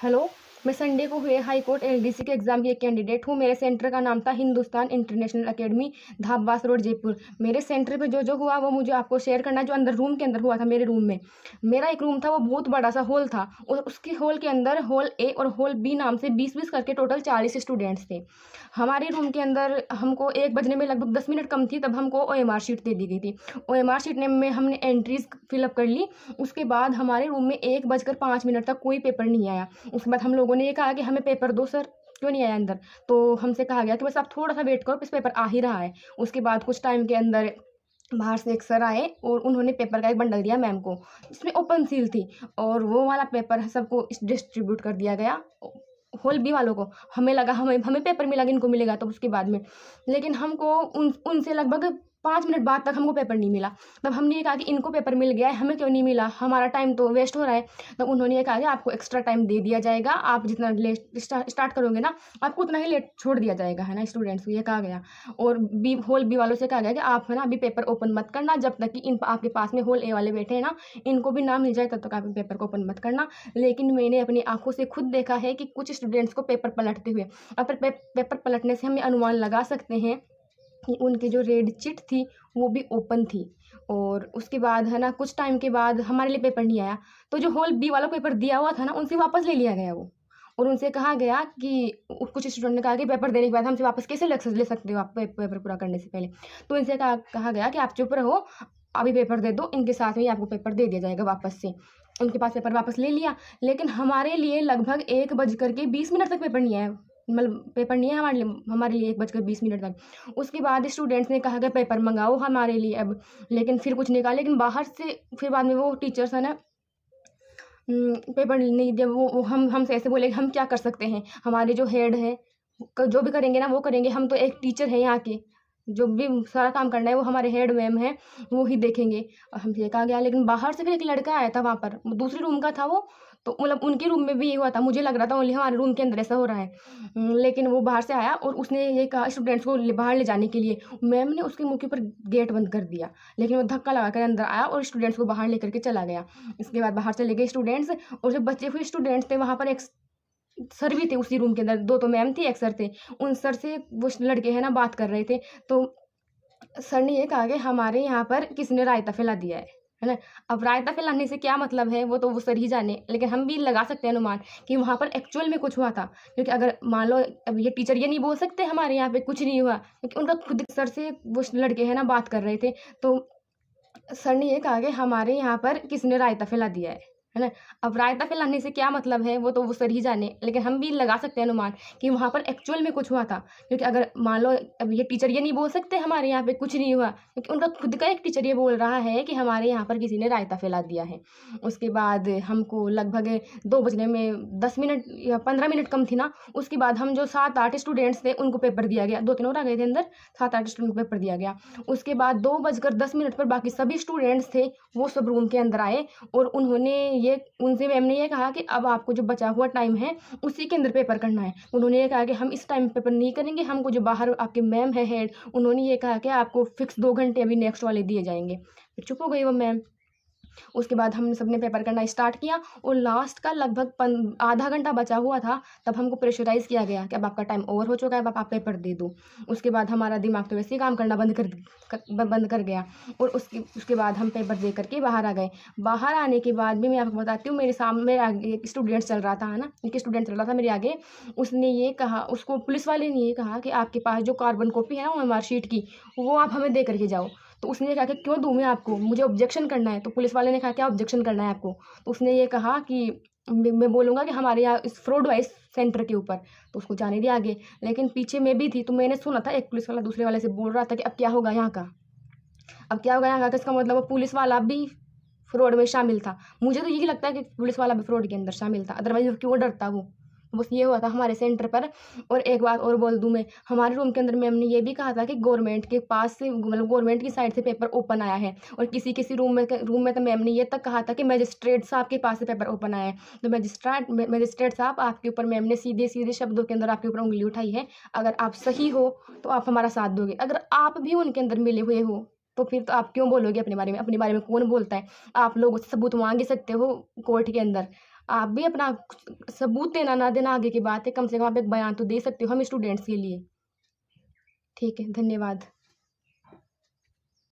Hello. मैं Sunday को हुए हाई कोर्ट एलडीसी के एग्ज़ाम की एक कैंडिडेट हूँ। मेरे सेंटर का नाम था Hindustan international academy, Dhabas road, Jaipur. मेरे सेंटर पे जो हुआ वो मुझे आपको शेयर करना है। जो अंदर रूम के अंदर हुआ था, मेरे रूम में, मेरा एक रूम था, वो बहुत बड़ा सा हॉल था और उसके हॉल के अंदर हॉल ए और हॉल बी नाम से 20-20 करके टोटल 40 स्टूडेंट्स थे। हमारे रूम के अंदर हमको 1 बजने में लगभग 10 मिनट कम थी, तब हमको ओएमआर शीट दे दी गई थी। ओएमआर शीट में हमने एंट्रीज़ फिलअप कर ली। उसके बाद हमारे रूम में 1 बजकर 5 मिनट तक कोई पेपर नहीं आया। उसके बाद हम लोगों ने ये कहा कि हमें पेपर दो सर, क्यों नहीं आया अंदर? तो हमसे कहा गया कि बस आप थोड़ा-सा वेट करो, बस पेपर आ ही रहा है। उसके बाद कुछ टाइम के अंदर बाहर से एक सर आए और उन्होंने पेपर का एक बंडल दिया मैम को, जिसमें ओपन सील थी, और वो वाला पेपर सबको डिस्ट्रीब्यूट कर दिया गया, होल बी वालों को। हमें लगा हमें हमें पेपर मिला कि इनको मिलेगा, तो उसके बाद में, लेकिन हमको उनसे लगभग 5 मिनट बाद तक हमको पेपर नहीं मिला। तब हमने ये कहा कि इनको पेपर मिल गया है, हमें क्यों नहीं मिला? हमारा टाइम तो वेस्ट हो रहा है। तब उन्होंने ये कहा कि आपको एक्स्ट्रा टाइम दे दिया जाएगा, आप जितना लेट स्टार्ट करोगे ना, आपको उतना ही लेट छोड़ दिया जाएगा, है ना, स्टूडेंट्स को ये कहा गया। और बी होल बी वालों से कहा गया कि आप है ना अभी पेपर ओपन मत करना, जब तक कि इन आपके पास में होल ए वाले बैठे हैं ना, इनको भी नाम मिल जाए, तब तक आप पेपर को ओपन मत करना। लेकिन मैंने अपनी आंखों से खुद देखा है कि कुछ स्टूडेंट्स को पेपर पलटते हुए, अब पेपर पलटने से हम ये अनुमान लगा सकते हैं कि उनकी जो रेड चिट थी वो भी ओपन थी। और उसके बाद है ना कुछ टाइम के बाद हमारे लिए पेपर नहीं आया, तो जो होल बी वाला पेपर दिया हुआ था ना, उनसे वापस ले लिया गया वो। और उनसे कहा गया कि कुछ स्टूडेंट ने कहा कि पेपर देने के बाद हमसे वापस कैसे ले सकते हो आप, पेपर पूरा करने से पहले। तो इनसे कहा गया कि आप चुप रहो, अभी पेपर दे दो, इनके साथ में ही आपको पेपर दे दिया जाएगा वापस से। उनके पास पेपर वापस ले लिया, लेकिन हमारे लिए लगभग 1 बज कर के 20 मिनट तक पेपर नहीं आया। मतलब पेपर नहीं है हमारे लिए 1 बजकर 20 मिनट तक। उसके बाद स्टूडेंट्स ने कहा कि पेपर मंगाओ हमारे लिए अब, लेकिन फिर कुछ नहीं कहा। लेकिन बाहर से फिर बाद में वो टीचर्स है ना, पेपर नहीं दिया। वो हम हमसे ऐसे बोले कि हम क्या कर सकते हैं, हमारे जो हेड है जो भी करेंगे ना वो करेंगे, हम तो एक टीचर हैं यहाँ के, जो भी सारा काम करना है वो हमारे हेड मैम है, वो ही देखेंगे। और हमसे ये कहा गया। लेकिन बाहर से फिर एक लड़का आया था वहाँ पर, दूसरे रूम का था वो, तो मतलब उनके रूम में भी ये हुआ था, मुझे लग रहा था ओनली हमारे रूम के अंदर ऐसा हो रहा है। लेकिन वो बाहर से आया और उसने ये कहा स्टूडेंट्स को बाहर ले जाने के लिए, मैम ने उसके मुँह के ऊपर गेट बंद कर दिया, लेकिन वो धक्का लगा कर अंदर आया और स्टूडेंट्स को बाहर लेकर के चला गया। इसके बाद बाहर चले गए स्टूडेंट्स, और जो बचे हुए स्टूडेंट्स थे वहाँ पर एक सर भी थे उसी रूम के अंदर, 2 तो मैम थी, एक सर थे। उन सर से वो लड़के हैं ना बात कर रहे थे, तो सर ने ये कहा कि हमारे यहाँ पर किसी ने रायता फैला दिया है ना? अब रायता फैलाने से क्या मतलब है, वो तो वो सर ही जाने, लेकिन हम भी लगा सकते हैं अनुमान कि वहाँ पर एक्चुअल में कुछ हुआ था। क्योंकि अगर मान लो, अब ये टीचर ये नहीं बोल सकते हमारे यहाँ पे कुछ नहीं हुआ, क्योंकि उनका खुद सर से वो लड़के हैं ना बात कर रहे थे। तो सर ने ये कहा कि हमारे यहाँ पर किसी ने रायता फैला दिया है ना? अब रायता फैलाने से क्या मतलब है, वो तो वो सर ही जाने, लेकिन हम भी लगा सकते हैं अनुमान कि वहाँ पर एक्चुअल में कुछ हुआ था। क्योंकि अगर मान लो, अब ये टीचर ये नहीं बोल सकते हमारे यहाँ पे कुछ नहीं हुआ, क्योंकि उनका खुद का एक टीचर ये बोल रहा है कि हमारे यहाँ पर किसी ने रायता फैला दिया है। उसके बाद हमको लगभग 2 बजने में 10 मिनट या 15 मिनट कम थी ना, उसके बाद हम जो 7-8 स्टूडेंट्स थे उनको पेपर दिया गया, 2-3 और आ गए थे अंदर, 7-8 स्टूडेंट को पेपर दिया गया। उसके बाद 2 बजकर 10 मिनट पर बाकी सभी स्टूडेंट्स थे वो सब रूम के अंदर आए, और उनसे मैम ने ये कहा कि अब आपको जो बचा हुआ टाइम है उसी के अंदर पेपर करना है। उन्होंने ये कहा कि हम इस टाइम पेपर नहीं करेंगे, हमको जो बाहर आपके मैम है हेड, उन्होंने ये कहा कि आपको फिक्स 2 घंटे अभी नेक्स्ट वाले दिए जाएंगे। फिर चुप हो गई वो मैम। उसके बाद हम सबने पेपर करना स्टार्ट किया, और लास्ट का लगभग आधा घंटा बचा हुआ था, तब हमको प्रेशराइज़ किया गया कि अब आपका टाइम ओवर हो चुका है, अब आप पेपर दे दो। उसके बाद हमारा दिमाग तो वैसे ही काम करना बंद कर गया, और उसके बाद हम पेपर दे करके बाहर आ गए। बाहर आने के बाद भी मैं आपको बताती हूँ, मेरे सामने आगे एक स्टूडेंट चल रहा था, है ना, एक स्टूडेंट चल रहा था मेरे आगे। उसने ये कहा, उसको पुलिस वाले ने ये कहा कि आपके पास जो कार्बन कॉपी है ना ओएमआर शीट की, वो आप हमें दे करके जाओ। तो उसने कहा कि क्यों दूँ मैं आपको, मुझे ऑब्जेक्शन करना है। तो पुलिस वाले ने कहा क्या ऑब्जेक्शन करना है आपको? तो उसने ये कहा कि मैं बोलूँगा कि हमारे यहाँ इस फ्रॉड हुआ है इस सेंटर के ऊपर। तो उसको जाने दिया आगे, लेकिन पीछे मैं भी थी, तो मैंने सुना था एक पुलिस वाला दूसरे वाले से बोल रहा था कि अब क्या होगा यहाँ का, अब क्या होगा यहाँ का। इसका मतलब वो पुलिस वाला भी फ्रॉड में शामिल था। मुझे तो यही लगता है कि पुलिस वाला भी फ्रॉड के अंदर शामिल था, अदरवाइज क्यों डरता वो। बस ये हुआ था हमारे सेंटर पर। और एक बात और बोल दूँ मैं, हमारे रूम के अंदर मैम ने ये भी कहा था कि गवर्नमेंट के पास से, मतलब गवर्नमेंट की साइड से पेपर ओपन आया है, और किसी रूम में तो मैम ने ये तक कहा था कि मजिस्ट्रेट साहब के पास से पेपर ओपन आया है। तो मजिस्ट्रेट साहब, आपके ऊपर मैम ने सीधे सीधे शब्दों के अंदर आपके ऊपर उंगली उठाई है। अगर आप सही हो तो आप हमारा साथ दोगे, अगर आप भी उनके अंदर मिले हुए हो तो फिर तो आप क्यों बोलोगे अपने बारे में? अपने बारे में कौन बोलता है? आप लोग सबूत मांग ही सकते हो कोर्ट के अंदर। आप भी अपना सबूत देना ना देना आगे की बात है, कम से कम आप एक बयान तो दे सकते हो हम स्टूडेंट्स के लिए। ठीक है, धन्यवाद।